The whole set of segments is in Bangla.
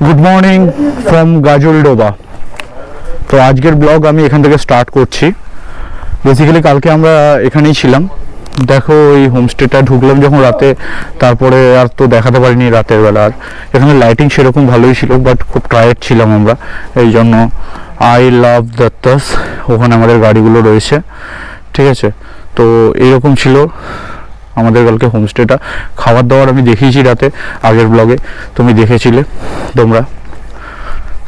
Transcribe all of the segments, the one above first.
Good morning from Gajoldoba. তো আজকের ব্লগ আমি এখান থেকে স্টার্ট করছি। বেসিক্যালি কালকে আমরা এখানেই ছিলাম। দেখো এই হোমস্টেটা ঢুকলাম যখন রাতে, তারপরে আর তো দেখাতে পারিনি রাতের বেলা। আর এখানে লাইটিং সেরকম ভালোই ছিল, বাট খুব টায়ার্ড ছিলাম আমরা, এই জন্য আই লাভ দত্তাস ওখানে আমাদের গাড়িগুলো রয়েছে, ঠিক আছে। তো এইরকম ছিল আমাদের কালকে হোমস্টেটা। খাবার দাবার আমি দেখিয়েছি রাতে, আগের ব্লগে তুমি দেখেছিলে তোমরা।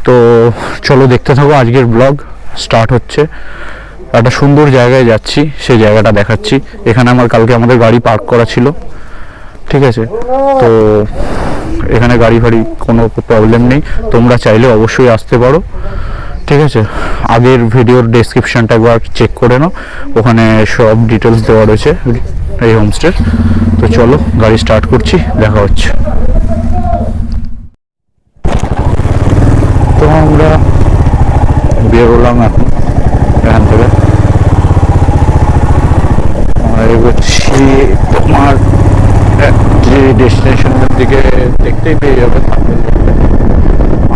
তো চলো দেখতে থাকো, আজকের ব্লগ স্টার্ট হচ্ছে। একটা সুন্দর জায়গায় যাচ্ছি, সেই জায়গাটা দেখাচ্ছি। এখানে কালকে আমাদের গাড়ি পার্ক করা ছিল, ঠিক আছে। তো এখানে গাড়ি ফাড়ি কোনো প্রবলেম নেই, তোমরা চাইলে অবশ্যই আসতে পারো, ঠিক আছে। আগের ভিডিওর ডেসক্রিপশনটা একবার চেক করে নাও, ওখানে সব ডিটেলস দেওয়া রয়েছে এই হোমস্টের। তো চলো গাড়ি স্টার্ট করছি, দেখা হচ্ছে। তো আমরা বেরোলাম এখন এখান থেকে। আমরা এগোচ্ছি তোমার যে ডেস্টিনেশনের দিকে, দেখতেই পেয়ে যাবে।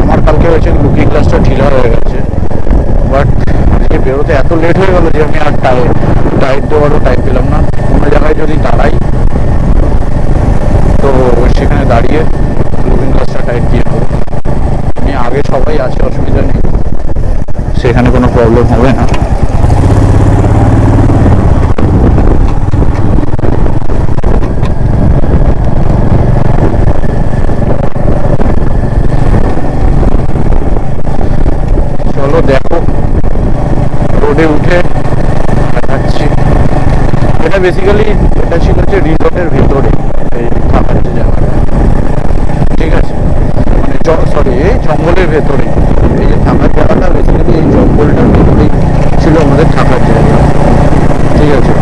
আমার কালকে হয়েছে লুকিং গ্লাসটা ঢিলা হয়ে গেছে, বাট আজকে বেরোতে এত লেট হয়ে গেলো যে আমি আর টাইট দেওয়ারও টাইম পেলাম না। কোনো জায়গায় যদি দাঁড়াই তো সেখানে দাঁড়িয়ে লুকিং গ্লাসটা টাইট দিয়ে নেবো। আমি আগে সবাই আছে, অসুবিধা নেই, সেখানে কোনো প্রবলেম হবে না। চলো দেখো, রোডে উঠে দেখাচ্ছি। এটা বেসিক্যালি এটা ছিল হচ্ছে রিসোর্টের ভিতরে, এই থাকার যে জায়গাটা, ঠিক আছে। মানে সরি, এই জঙ্গলের ভেতরে এই যে থাকার জায়গাটা, বেসিক্যালি এই জঙ্গলটার ভেতরেই ছিল আমাদের থাকার জায়গা, ঠিক আছে।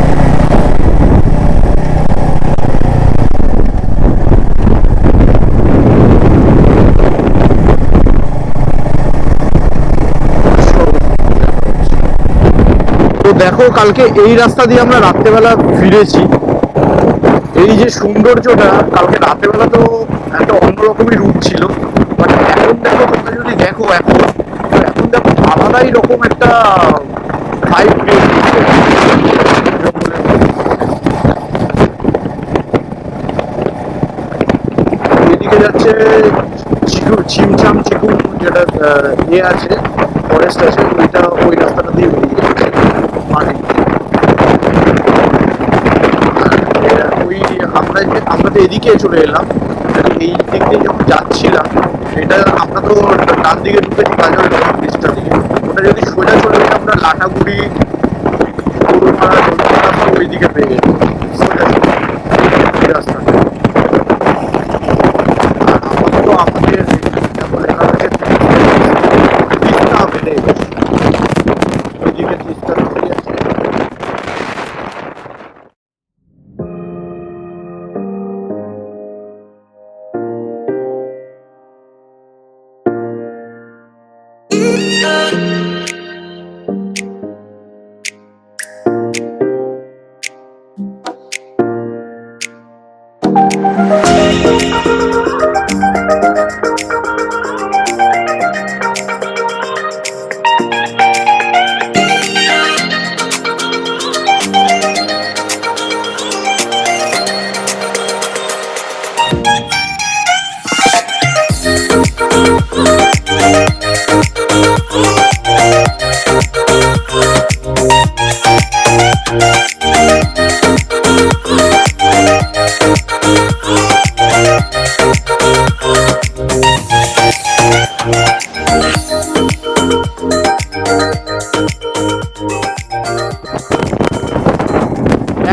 তো দেখো কালকে এই রাস্তা দিয়ে আমরা রাত্রেবেলা ফিরেছি। এই যে সৌন্দর্যটা, কালকে রাত্রেবেলা তো একটা অন্যরকমই রূপ ছিল, বাট এখন দেখো, তোমরা যদি দেখো এখন দেখো আলাদাই রকম একটা ভাইব ক্রিয়েট করছে। এদিকে যাচ্ছে ছিমছাম চিকুন, যেটা আছে, ফরেস্ট আছে, ওইটা ওই রাস্তাটা দিয়ে বেরিয়ে যাচ্ছে মাটি। ওই আমরা তো এদিকে চলে এলাম, এই দিক দিয়ে যখন যাচ্ছিলাম, এটা আমরা তো ডান দিকে ঢুকেছি গাজল ব্রিজটা দিকে। ওটা যদি সোজা চলে গেলে আমরা লাটাগুড়ি, গরুমারা, জলপাড়া ওই দিকে পেয়ে যেত সোজা এই রাস্তাটা। আর আমাদের লেখা হয়েছে তিস্তা ভিলেজ, ওইদিকে তিস্তা ভিলেজ আছে।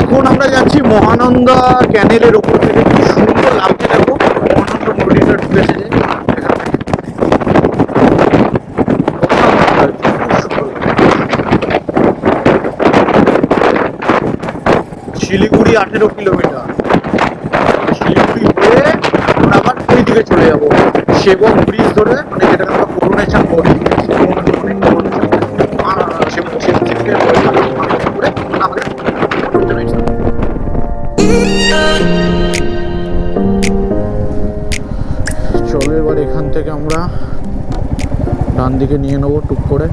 এখন আমরা যাচ্ছি মহানন্দা ক্যানেলের ওপর থেকে। কি সুন্দর লাগছে দেখো, মহানন্দা নদীটা ঢুকেছে যে শিলিগুড়ি 18 কিলোমিটার। শিলিগুড়ি হয়ে আমরা আবার ওই দিকে চলে যাবো সেবক ব্রিজ ধরে, মানে যেটাকে আমরা করুণেচান বলি, চলো এবার এখান থেকে আমরা ডান দিকে নিয়ে নেবো টুক করে।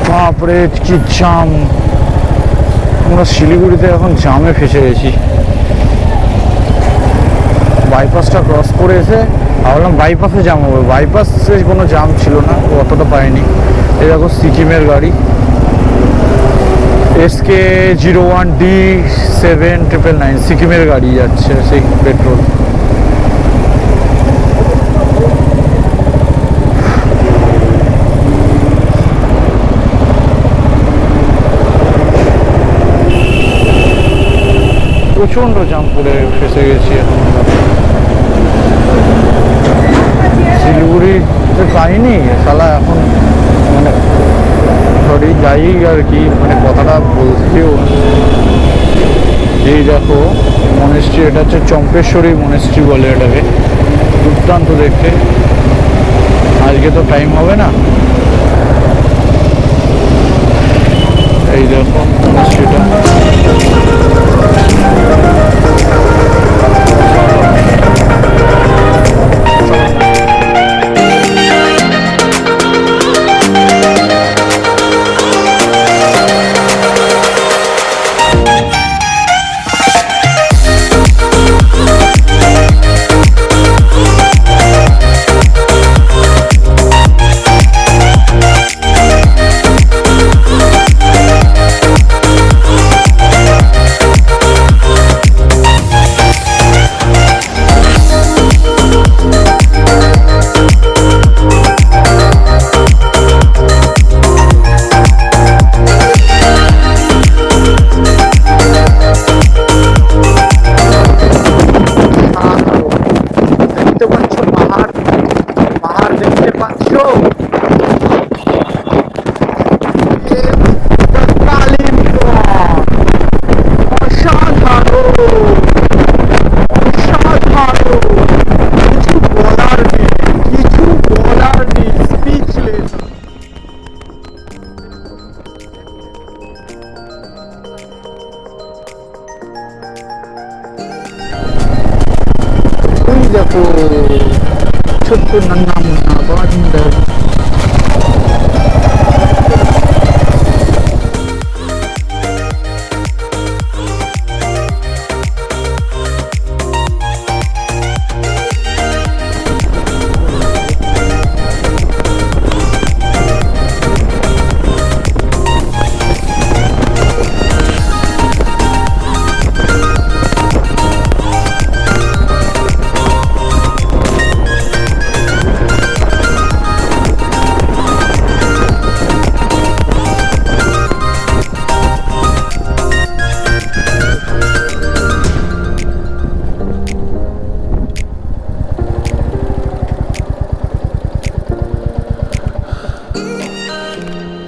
বাপরে কি জাম! আমরা শিলিগুড়িতে এখন জামে ফেসে গেছি। বাইপাসটা ক্রস করে এসে ভাবলাম বাইপাসে জাম হবে, বাইপাসে কোনো জাম ছিল না, অতটা পাইনি। এই দেখো সিকিমের গাড়ি SK01D7999 সিকিমের গাড়ি যাচ্ছে, সেই পেট্রোল। প্রচণ্ড জাম পড়ে ফেসে গেছি এখন। শিলিগুড়িতে পাইনি শালা, এখন মানে সরি যাই আর কি, মানে কথাটা বলতেও। এই দেখো মনেস্ট্রি, এটা হচ্ছে চম্পেশ্বরী মনেস্ট্রি বলে এটাকে, দুর্দান্ত দেখতে। আজকে তো টাইম হবে না। এই দেখো মনেস্ট্রিটা। দেখো ছোট্ট নান্না মুন্না বান্দর।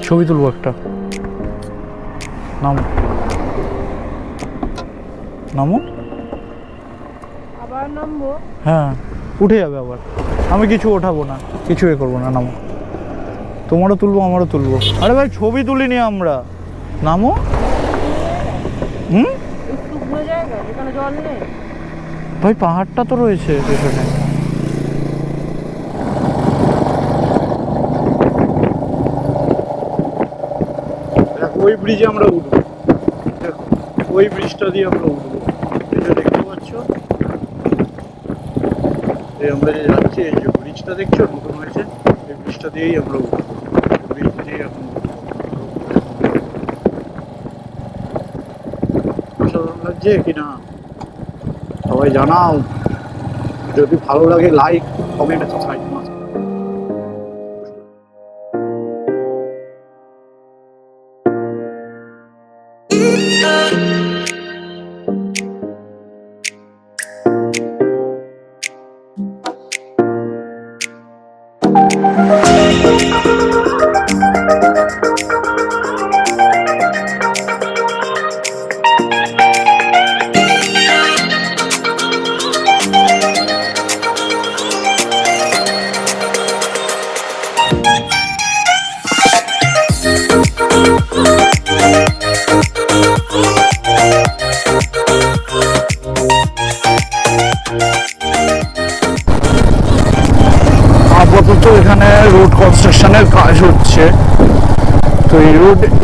ছবি তুলবো একটা, নামো নামো। আবার নামবো? হ্যাঁ উঠে যাবে আবার, আমি কিছু ওঠাবো না, কিছু এ করবো না, নামো। তোমারও তুলবো আমারও তুলবো। আরে ভাই ছবি তুলিনি আমরা, নামো। শুকনো জায়গা যেখানে জল নেই ভাই, পাহাড়টা তো রয়েছে পেছনে। ওই ব্রিজে আমরা উঠবো, দেখো ওই ব্রিজটা দিয়ে আমরা উঠবো, এটা দেখতে পাচ্ছ? এই আমরা যে যাচ্ছি, এই যে ব্রিজটা দেখছো নতুন হয়েছে, এই ব্রিজটা দিয়েই আমরা উঠবো, ব্রিজ দিয়েই এখন অসাধারণ লাগছে কি না সবাই জানাও। যদি ভালো লাগে লাইক কমেন্ট সাবস্ক্রাইব।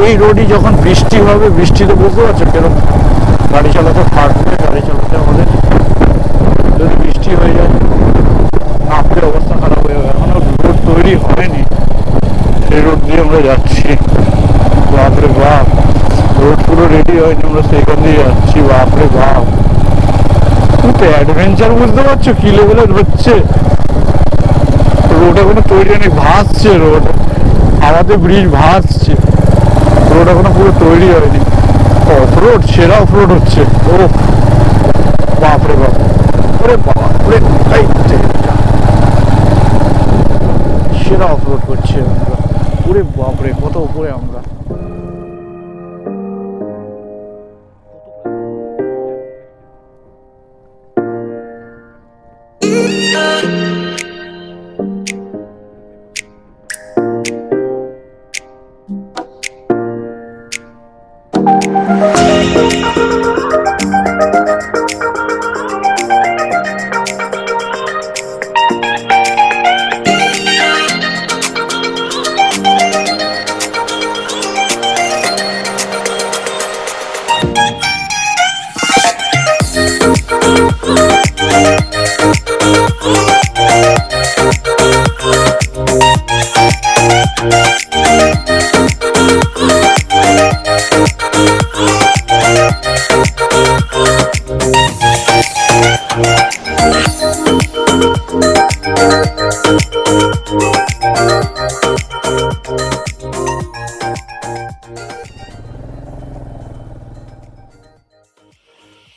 এই রোডই যখন বৃষ্টি হবে, বৃষ্টিতে বুঝতে পারছো কিরকম গাড়ি চালাতে পারবে, গাড়ি চালাতে আমাদের। যদি বৃষ্টি হয়ে যায় নামতে অবস্থা খারাপ হয়ে যাবে। এখনো রোড তৈরি হয়নি, সেই রোড দিয়ে আমরা যাচ্ছি। বাপরে বাপ, রোড পুরো রেডি হয়নি, আমরা সেখান দিয়ে যাচ্ছি। বাপরে বাপ, তো অ্যাডভেঞ্চার বুঝতে পারছো কি লেভেলের হচ্ছে। রোড এখনো তৈরি হয়নি, ভাসছে রোড, হাওয়াতে ব্রিজ ভাসছে, রোড এখনো পুরো তৈরি হয়নি। অফরোড, সেরা অফরোড হচ্ছে। ও বাপরে বাপ, ওরে বাপরে, সেরা অফরোড করছে আমরা। ওরে বাপরে, কত উপরে আমরা।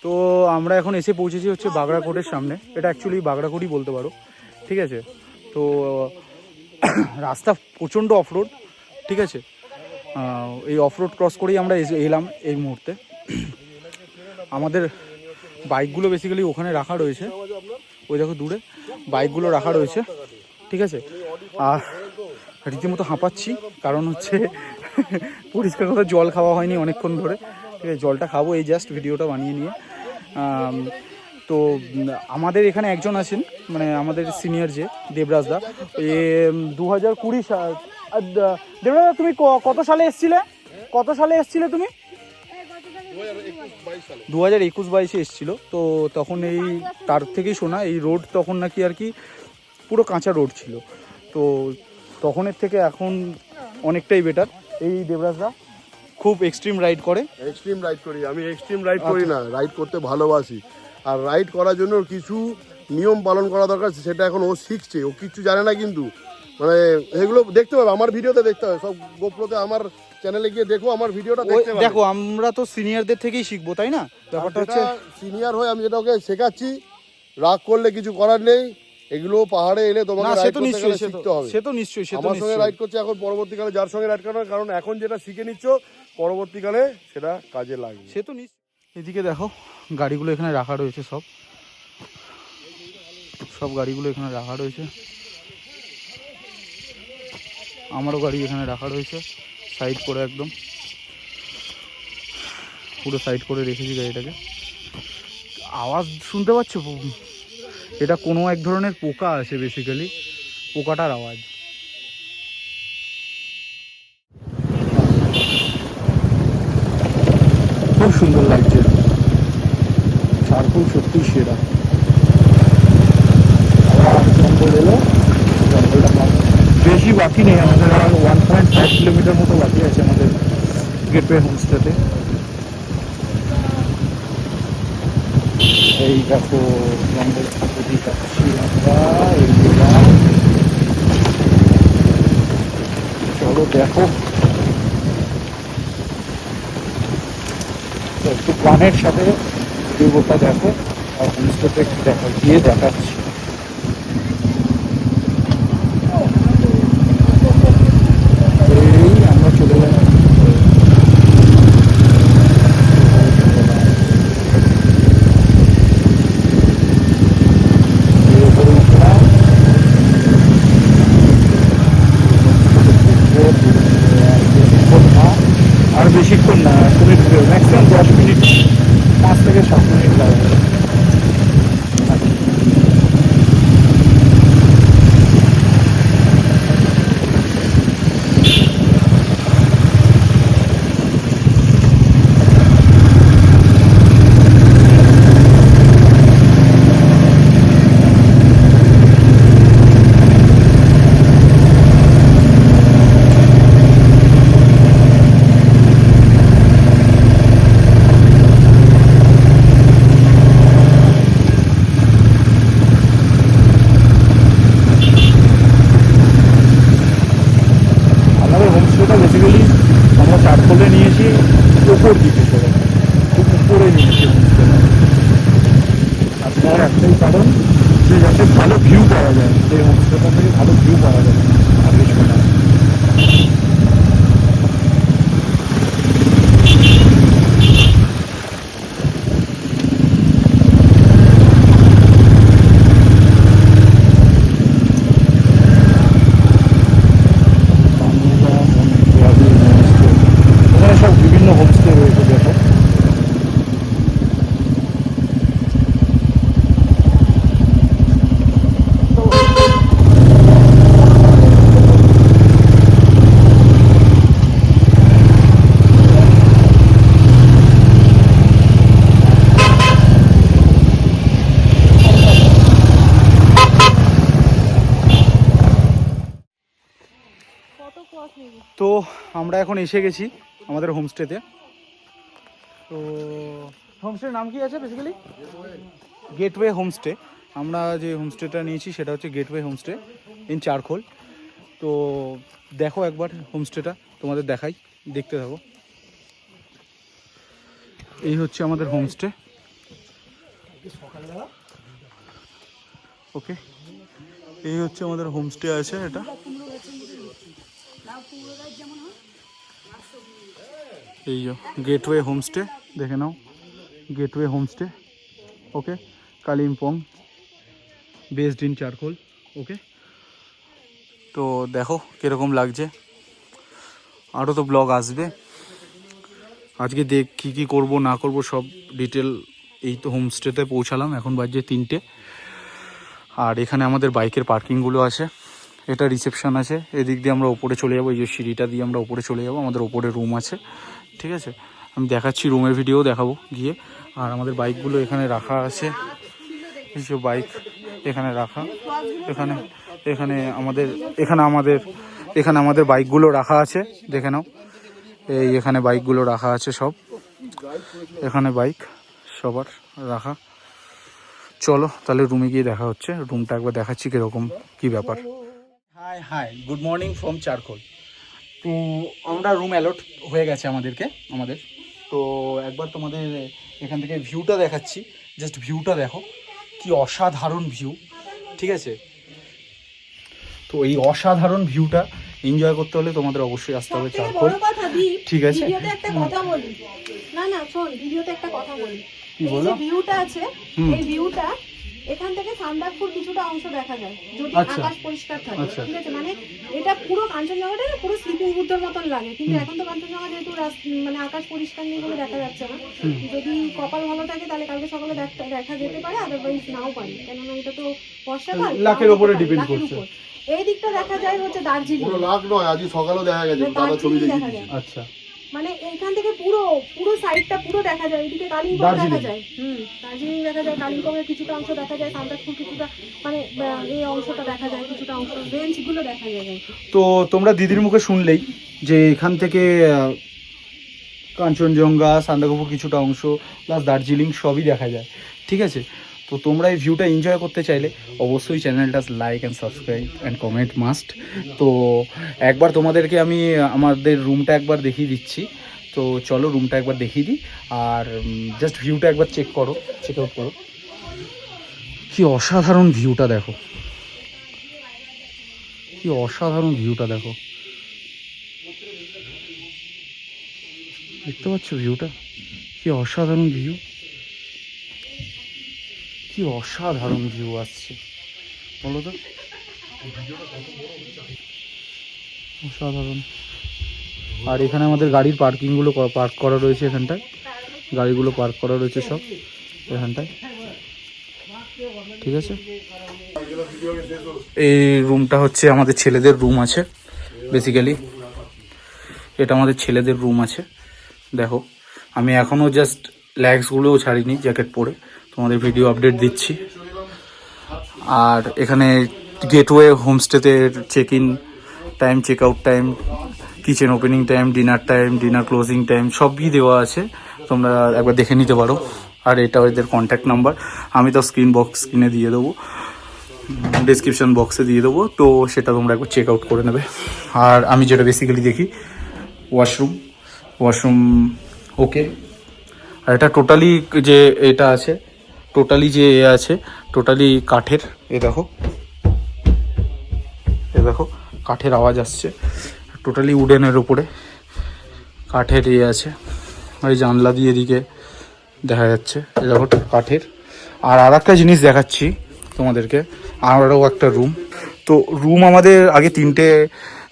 তো আমরা এখন এসে পৌঁছেছি হচ্ছে বাগড়াকোটের সামনে। এটা অ্যাকচুয়ালি বাগড়াকোটই বলতে পারো, ঠিক আছে। তো রাস্তা প্রচণ্ড অফরোড, ঠিক আছে। এই অফরোড ক্রস করেই আমরা এলাম এই মুহূর্তে। আমাদের বাইকগুলো বেসিক্যালি ওখানে রাখা রয়েছে, ওই দেখো দূরে বাইকগুলো রাখা রয়েছে, ঠিক আছে। আর রীতিমতো হাঁপাচ্ছি, কারণ হচ্ছে পরিষ্কার কথা জল খাওয়া হয়নি অনেকক্ষণ ধরে, ঠিক আছে। জলটা খাবো এই জাস্ট ভিডিওটা বানিয়ে নিয়ে। তো আমাদের এখানে একজন আছেন, মানে আমাদের সিনিয়র যে দেবরাজদা, 2020 সাল। দেবরাজদা তুমি কত সালে এসছিলে তুমি? 2021-22 এসছিল। তো তখন এই তার থেকেই শোনা এই রোড তখন নাকি আর কি পুরো কাঁচা রোড ছিল। তো তখনের থেকে এখন অনেকটাই বেটার। এই দেবরাজদা খুব এক্সট্রিম রাইড করে। এক্সট্রিম রাইড করি আমি, এক্সট্রিম রাইড করি না, রাইড করতে ভালোবাসি। আর রাইড করার জন্য কিছু নিয়ম পালন করা দরকার, সেটা এখন ও শিখছে, ও কিছু জানে না কিন্তু। মানে এগুলো দেখতে হবে, আমার ভিডিওতে দেখতে হবে, সব গোপ্রোতে আমার চ্যানেলে গিয়ে দেখো, আমার ভিডিওটা দেখতে হবে। দেখো আমরা তো সিনিয়রদের থেকেই শিখবো, তাই না? ব্যাপারটা হচ্ছে সিনিয়র হয়ে আমি যেটা ওকে শেখাচ্ছি, রাগ করলে কিছু করার নেই। এগুলো পাহাড়ে এলে তোমাকে রাইড করতে গেলে শিখতে হবে। সে তো নিশ্চয়ই, আমার সঙ্গে রাইড করছে এখন, পরবর্তীকালে যার সঙ্গে রাইড করার, কারণ এখন যেটা শিখে নিচ্ছ পরবর্তীকালে সেটা কাজে লাগবে। সে তো নিশ্চয়ই। এদিকে দেখো গাড়িগুলো এখানে রাখা রয়েছে, সব গাড়িগুলো এখানে রাখা রয়েছে। আমারও গাড়ি এখানে রাখা রয়েছে সাইড করে, একদম পুরো সাইড করে রেখেছি গাড়িটাকে। আওয়াজ শুনতে পাচ্ছ? এটা কোনো এক ধরনের পোকা আছে, বেসিক্যালি পোকাটার আওয়াজ। খুব সুন্দর লাগছে, ঝাড়খণ্ড সত্যি সেরা। জঙ্গল এলো, জঙ্গলটা বেশি বাকি নেই আমাদের, আর 1.5 কিলোমিটার মতো বাকি আছে আমাদের গেটওয়ে হোমস্টেতে। এই দেখো জঙ্গল প্রতি যাচ্ছি আমরা, চলো দেখো একটু প্ল্যানের সাথে ভিডিওটা দেখো, আর হোমস্টেতে দেখা গিয়ে দেখাচ্ছি। এই আমরা চলে যাই। আর বেশিক্ষণ না, তুমি ম্যাক্সিমাম 10 মিনিট, 5 থেকে 7 মিনিট লাগবে। উপর দিকে করে, খুব উপরে নিয়েছে হোমস্টেটা। আর তার একটাই কারণ যে যাতে ভালো ভিউ পাওয়া যায়, এই হোমস্টেটা থেকে ভালো ভিউ পাওয়া যায় আর কিছু না। এখানে সব বিভিন্ন হোমস্টে রয়েছে দেখো। কত কস নেই। তো আমরা এখন এসে গেছি আমাদের হোমস্টেতে। তো হোমস্টের নাম কি আছে বেসিক্যালি? Gateway homestay. আমরা যে হোমস্টেটা নিয়েছি সেটা হচ্ছে গেটওয়ে হোমস্টে ইন চারখোল। তো দেখো একবার হোমস্টেটা, তোমাদের দেখাই, দেখতে থাকো। এই হচ্ছে আমাদের হোমস্টে। ওকে, এই হচ্ছে আমাদের হোমস্টে আছে এটা। এই গেটওয়ে হোমস্টে, দেখে নাও, gateway homestay. Okay, Kalimpong, based in Charkhol. Okay, তো দেখো কীরকম লাগছে। আরও তো ব্লগ আসবে আজকে, দেখ কী কী করবো না করবো সব ডিটেল। এই তো হোমস্টেতে পৌঁছালাম, এখন বাজে 3টে। আর এখানে আমাদের বাইকের পার্কিংগুলো আছে, এটা রিসেপশন আছে। এদিক দিয়ে আমরা ওপরে চলে যাবো, এই যে সিঁড়িটা দিয়ে আমরা ওপরে চলে যাবো, আমাদের ওপরে রুম আছে। ঠিক আছে, আমি দেখাচ্ছি, রুমের ভিডিও দেখাবো গিয়ে। আর আমাদের বাইকগুলো এখানে রাখা আছে, এই যে বাইক এখানে রাখা। এখানে এখানে আমাদের এখানে আমাদের বাইকগুলো রাখা আছে, দেখে নাও। এই এখানে বাইকগুলো রাখা আছে সব, এখানে বাইক সবার রাখা। চলো তাহলে রুমে গিয়ে দেখা হচ্ছে, রুমটা একবার দেখাচ্ছি কীরকম কী ব্যাপার। Hi hi, good morning from Charkhol. তো আমরা রুম অ্যালট হয়ে গেছে আমাদের। তো একবার তোমাদের এখান থেকে ভিউটা দেখাচ্ছি, জাস্ট ভিউটা দেখো, কি অসাধারণ ভিউ। ঠিক আছে, তো এই অসাধারণ ভিউটা এনজয় করতে হলে তোমাদের অবশ্যই আসতে হবে চারখোল। ঠিক আছে, ভিডিওতে একটা কথা বলি, না শোন, ভিডিওতে একটা কথা বলি। কি এই বলো? যে ভিউটা আছে, এই ভিউটা এখান থেকে সান্দাকপুর কিছুটা অংশ দেখা যায় যদি আচ্ছা। আকাশ পরিষ্কার থাকে। আচ্ছা। ঠিক আছে, মানে এটা পুরো কাঞ্চনজঙ্ঘাটা না পুরো স্লিপিং বুদ্ধের মতন লাগে, কিন্তু এখন তো কাঞ্চনজঙ্ঘা যেহেতু মানে আকাশ পরিষ্কার নেই বলে দেখা যাচ্ছে না। যদি কপাল ভালো থাকে তাহলে কালকে সকালে দেখা যেতে পারে, আদারওয়াইজ নাও পারে, কেননা এটা তো বর্ষাকাল, লাখের উপরে লাখের ডিপেন্ড উপর। করছে। এই দিকটা দেখা যায় হচ্ছে দার্জিলিং, পুরো লাখ নয়, আজকে সকালেও দেখা গেছে, দাদা ছবি দার্জিলিং দেখা দেখি। যায়। আচ্ছা, মানে এইখান থেকে পুরো সাইডটা পুরো দেখা যায়। এদিকে কালিম্পং দেখা যায়, দার্জিলিং দেখা যায়, কালিম্পং এর কিছুটা অংশ দেখা যায়, সান্দাকপুর কিছুটা, মানে এই অংশটা দেখা যায়, কিছুটা অংশ রেঞ্জ গুলো দেখা যায়। তো তোমরা দিদির মুখে শুনলেই যে এখান থেকে কাঞ্চনজঙ্ঘা, সান্দাকফু কিছুটা অংশ প্লাস দার্জিলিং সবই দেখা যায়। ঠিক আছে, তো তোমরা এই ভিউটা এনজয় করতে চাইলে অবশ্যই চ্যানেলটা like and subscribe and comment must. তো একবার তোমাদেরকে আমি আমাদের রুমটা একবার দেখিয়ে দিচ্ছি। তো চলো রুমটা একবার দেখিয়ে দিই, আর জাস্ট ভিউটা একবার চেক আউট করো। কি অসাধারণ ভিউটা দেখো, কি অসাধারণ ভিউটা দেখো, দেখতে পাচ্ছ ভিউটা? কি অসাধারণ ভিউ, কি অসাধারণ ভিউ আসছে বলো তো, অসাধারণ। আর এখানে আমাদের গাড়ির পার্কিংগুলো পার্ক করা রয়েছে, এখানটায় গাড়িগুলো পার্ক করা রয়েছে সব এখানটায়। ঠিক আছে, এই রুমটা হচ্ছে আমাদের ছেলেদের রুম আছে, বেসিক্যালি এটা আমাদের ছেলেদের রুম আছে। দেখো আমি এখনও জাস্ট ল্যাগসগুলোও ছাড়িনি, জ্যাকেট পরে তোমাদের ভিডিও আপডেট দিচ্ছি। আর এখানে গেটওয়ে হোমস্টেতে check in time, check out time, kitchen opening time, dinner closing time সবই দেওয়া আছে, তোমরা একবার দেখে নিতে পারো। আর এটা এদের কন্ট্যাক্ট নাম্বার, আমি তো স্ক্রিনে দিয়ে দেবো, ডেসক্রিপশন বক্সে দিয়ে দেবো, তো সেটা তোমরা একবার চেক আউট করে নেবে। আর আমি যেটা বেসিক্যালি দেখি, ওয়াশরুম ওকে। আর এটা টোটালি যে এটা আছে, টোটালি যে এ আছে, টোটালি কাঠের। এ দেখো কাঠের আওয়াজ আসছে, টোটালি উডেনের উপরে কাঠের ইয়ে আছে। ওই জানলা দিয়ে এদিকে দেখা যাচ্ছে, এই দেখো কাঠের। আর একটা জিনিস দেখাচ্ছি তোমাদেরকে, আরও একটা রুম। তো রুম আমাদের আগে 3টে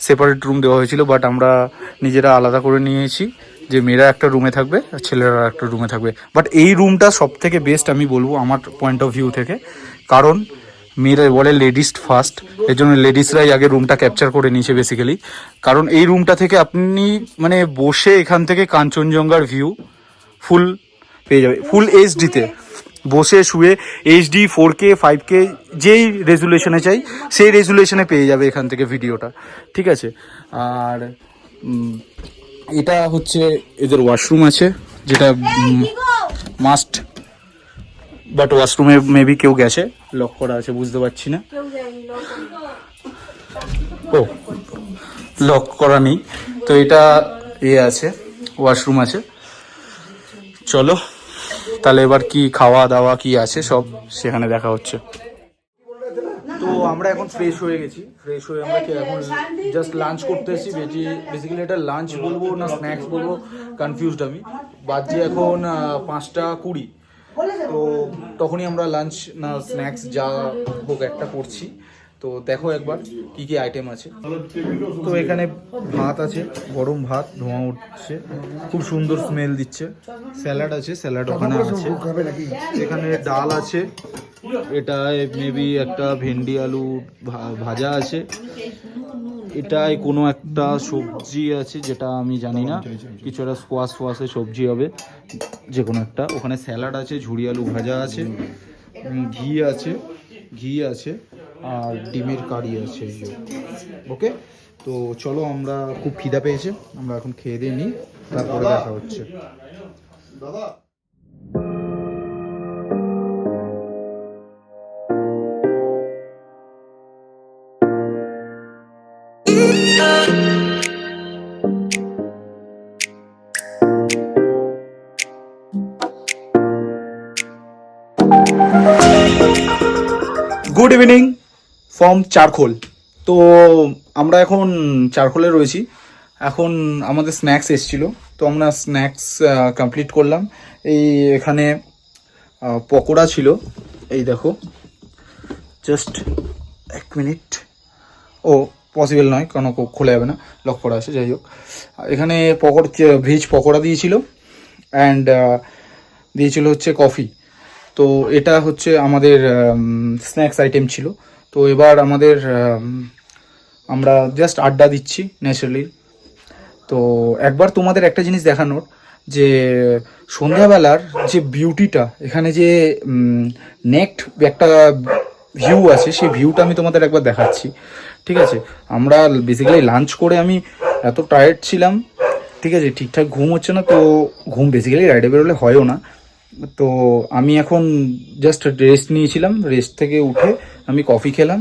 সেপারেট রুম দেওয়া হয়েছিল, বাট আমরা নিজেরা আলাদা করে নিয়েছি, যে মেয়েরা একটা রুমে থাকবে আর ছেলেরা একটা রুমে থাকবে। বাট এই রুমটা সব থেকে বেস্ট আমি বলবো আমার পয়েন্ট অফ ভিউ থেকে, কারণ মেয়েরা বলে লেডিস ফার্স্ট, এর জন্য লেডিসরাই আগে রুমটা ক্যাপচার করে নিয়েছে বেসিক্যালি। কারণ এই রুমটা থেকে আপনি মানে বসে এখান থেকে কাঞ্চনজঙ্ঘার ভিউ ফুল পেয়ে যাবে, ফুল এইচডিতে বসে শুয়ে এইচডি 4K 5K যেই রেজুলেশনে চাই সেই রেজুলেশনে পেয়ে যাবে এখান থেকে ভিডিওটা, ঠিক আছে। আর এটা হচ্ছে এদের ওয়াশরুম আছে, যেটা মাস্ট, বাট ওয়াশরুমে মেবি কেউ গেছে, লক করা আছে বুঝতে পারছি না। ও লক করা নেই, তো এটা আছে ওয়াশরুম আছে। চলো তাহলে এবার কি খাওয়া দাওয়া কি আছে সব সেখানে দেখা হচ্ছে। তো আমরা এখন ফ্রেশ হয়ে গেছি, ফ্রেশ হয়ে আমরা এখন জাস্ট লাঞ্চ করতে এসেছি। বেসিক্যালি এটা লাঞ্চ বলবো না স্ন্যাক্স বলবো কনফিউজড আমি। বাজে এখন 5:20, তো তখনই আমরা লাঞ্চ না স্ন্যাক্স যা হোক একটা করছি। তো দেখো একবার কি কি আইটেম আছে। তো এখানে ভাত আছে, গরম ভাত, ধোঁয়া উঠছে, খুব সুন্দর স্মেল দিচ্ছে। স্যালাড আছে, স্যালাড ওখানে আছে। এখানে ডাল আছে, এটা মেবি একটা ভেন্ডি আলু ভাজা আছে। এটায় কোনো একটা সবজি আছে যেটা আমি জানি না, কিছু একটা স্কোয়াশের সবজি হবে যে কোনো একটা। ওখানে স্যালাড আছে, ঝুড়ি আলু ভাজা আছে, ঘি আছে আর ডিমের কারি আছে। ওকে, তো চলো, আমরা খুব খিদা পেয়েছে, আমরা এখন খেয়ে দিয়ে নিই, তারপরে দেখা হচ্ছে। দাদা গুড ইভিনিং ফ্রম চারখোল। তো আমরা এখন চারখোলে রয়েছি। এখন আমাদের স্ন্যাক্স এসেছিলো, তো আমরা স্ন্যাক্স কমপ্লিট করলাম। এই এখানে পকোড়া ছিল, এই দেখো, জাস্ট 1 মিনিট। ও পসিবল নয়, কারণ খোলা যাবে না, লক করা আছে। যাই হোক, এখানে ভেজ পকোড়া দিয়েছিল অ্যান্ড দিয়েছিল হচ্ছে কফি। তো এটা হচ্ছে আমাদের স্ন্যাক্স আইটেম ছিল। তো এবার আমরা জাস্ট আড্ডা দিচ্ছি ন্যাচারালি। তো একবার তোমাদের একটা জিনিস দেখানোর, যে সন্ধ্যাবেলার যে বিউটিটা, এখানে যে নেক্সট একটা ভিউ আছে, সেই ভিউটা আমি তোমাদের একবার দেখাচ্ছি, ঠিক আছে। আমরা বেসিক্যালি লাঞ্চ করে আমি এত টায়ার্ড ছিলাম, ঠিক আছে, ঠিকঠাক ঘুম হচ্ছে না। তো ঘুম বেসিক্যালি রাইডে বেরোলে হয়ও না। তো আমি এখন জাস্ট রেস্ট নিয়েছিলাম, রেস্ট থেকে উঠে আমি কফি খেলাম,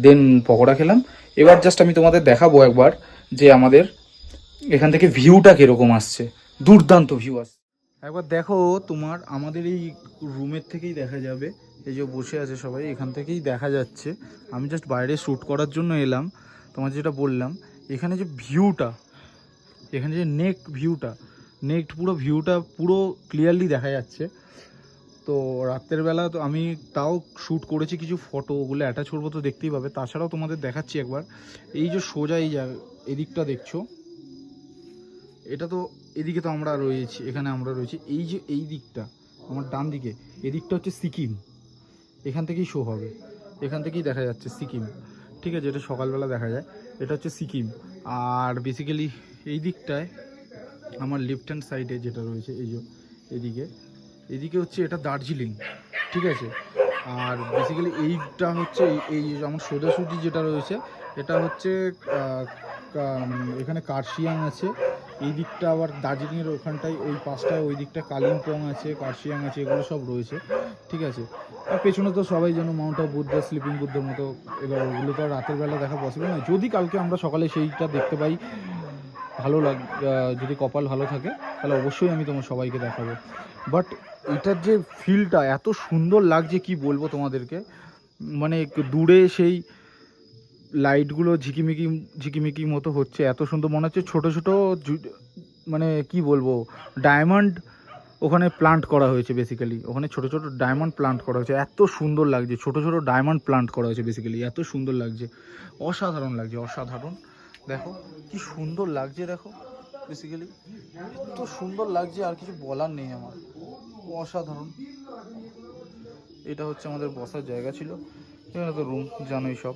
দেন পকোড়া খেলাম। এবার জাস্ট আমি তোমাদের দেখাবো একবার যে আমাদের এখান থেকে ভিউটা কীরকম আসছে। দুর্দান্ত ভিউ আসছে, একবার দেখো। আমাদের এই রুমের থেকেই দেখা যাবে, এই যে বসে আছে সবাই, এখান থেকেই দেখা যাচ্ছে। আমি জাস্ট বাইরে শ্যুট করার জন্য এলাম। তোমার যেটা বললাম, এখানে যে ভিউটা, এখানে যে পুরো ভিউটা পুরো ক্লিয়ারলি দেখা যাচ্ছে। তো রাতের বেলা তো আমি তাও শ্যুট করেছি কিছু ফটো, ওগুলো অ্যাটাচ করবো, তো দেখতেই পাবে। তাছাড়াও তোমাদের দেখাচ্ছি একবার, এই যে সোজা এদিকটা দেখছো, এটা তো এদিকে তো আমরা রয়েছি, এখানে আমরা রয়েছি। এই যে এই দিকটা আমার ডান দিকে, এদিকটা হচ্ছে সিকিম, এখান থেকেই শো হবে, এখান থেকেই দেখা যাচ্ছে সিকিম, ঠিক আছে। এটা সকালবেলা দেখা যায়, এটা হচ্ছে সিকিম। আর বেসিক্যালি এই দিকটায় আমার লেফট হ্যান্ড সাইডে যেটা রয়েছে, এই যে এদিকে হচ্ছে এটা দার্জিলিং, ঠিক আছে। আর বেসিক্যালি এইটা হচ্ছে এই আমার সোজাসুজি যেটা রয়েছে, এটা হচ্ছে এখানে কার্শিয়াং আছে। এই দিকটা আবার দার্জিলিংয়ের ওখানটায়, ওই পাশটায় ওই দিকটা কালিম্পং আছে, কার্শিয়াং আছে, এগুলো সব রয়েছে, ঠিক আছে। আর পেছনে তো সবাই যেন মাউন্ট অফ বুদ্ধা, স্লিপিং বুদ্ধের মতো। এবার ওগুলো তো রাতের বেলা দেখা পসিবল নয়, যদি কালকে আমরা সকালে সেইটা দেখতে পাই, যদি কপাল ভালো থাকে তাহলে অবশ্যই আমি তোমার সবাইকে দেখাবো। বাট এটার যে ফিলটা এত সুন্দর লাগছে কি বলবো তোমাদেরকে, মানে দূরে সেই লাইটগুলো ঝিকিমিকি ঝিকিমিকি মতো হচ্ছে, এত সুন্দর মনে হচ্ছে ছোটো ছোটো মানে কি বলবো ডায়মন্ড ওখানে প্লান্ট করা হয়েছে বেসিক্যালি, ওখানে ছোটো ছোটো ডায়মন্ড প্লান্ট করা হয়েছে, এত সুন্দর লাগছে, ছোটো ছোটো ডায়মন্ড প্লান্ট করা হয়েছে বেসিক্যালি, এত সুন্দর লাগছে, অসাধারণ লাগছে, অসাধারণ। দেখো কি সুন্দর লাগছে, দেখো বেসিক্যালি এত সুন্দর লাগছে, আর কিছু বলার নেই আমার, অসাধারণ। এটা হচ্ছে আমাদের বসার জায়গা ছিল, এখানে তো রুম জানোই সব।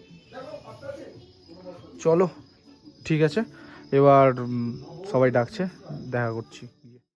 চলো ঠিক আছে, এবার সবাই ডাকছে, দেখা করছি।